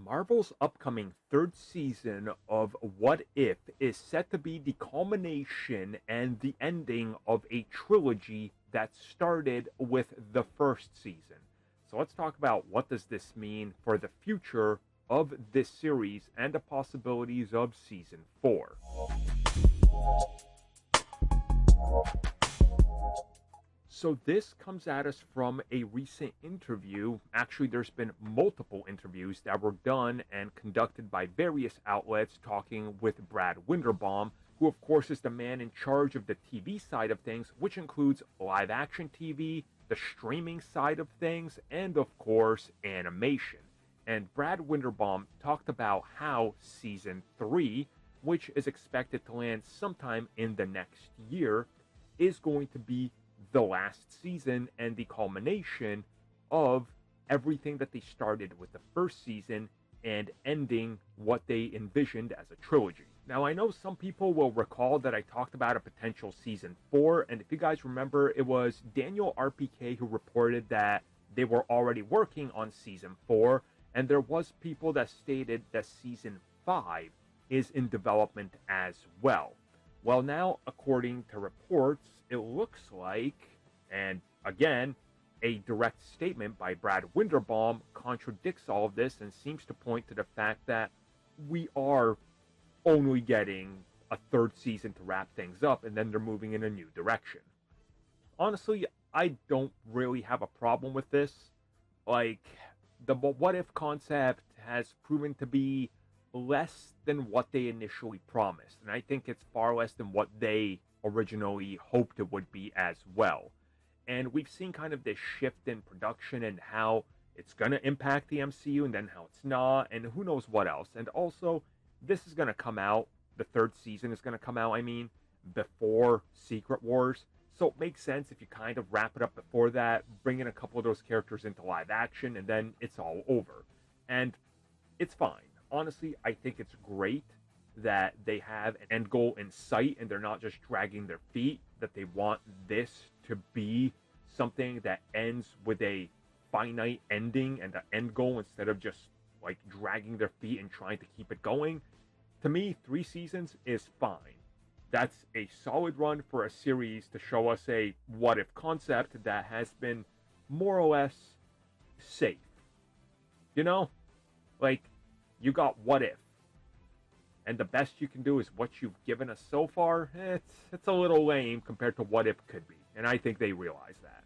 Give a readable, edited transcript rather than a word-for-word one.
Marvel's upcoming third season of What If is set to be the culmination and the ending of a trilogy that started with the first season. So let's talk about what does this mean for the future of this series and the possibilities of season 4. So this comes at us from a recent interview. Actually, there's been multiple interviews that were done and conducted by various outlets talking with Brad Winderbaum, who of course is the man in charge of the TV side of things, which includes live action TV, the streaming side of things, and of course, animation. And Brad Winderbaum talked about how season 3, which is expected to land sometime in the next year, is going to be the last season and the culmination of everything that they started with the first season and ending what they envisioned as a trilogy. Now, I know some people will recall that I talked about a potential season 4, and if you guys remember, it was Daniel RPK who reported that they were already working on season 4, and there was people that stated that season 5 is in development as well. Well, now, according to reports, it looks like, and again, a direct statement by Brad Winderbaum contradicts all of this and seems to point to the fact that we are only getting a third season to wrap things up, and then they're moving in a new direction. Honestly, I don't really have a problem with this. Like, the what if concept has proven to be less than what they initially promised, and I think it's far less than what they originally hoped it would be as well. And we've seen kind of this shift in production and how it's going to impact the MCU and then how it's not, and who knows what else. And also, this is going to come out, the third season is going to come out, before Secret Wars. So it makes sense if you kind of wrap it up before that, bring in a couple of those characters into live action, and then it's all over. And it's fine. Honestly, I think it's great that they have an end goal in sight and they're not just dragging their feet, that they want this to be something that ends with a finite ending and an end goal instead of just like dragging their feet and trying to keep it going. To me, 3 seasons is fine. That's a solid run for a series to show us a what if concept that has been more or less safe. You know? Like, you got what if, and the best you can do is what you've given us so far. It's a little lame compared to what if could be, and I think they realize that.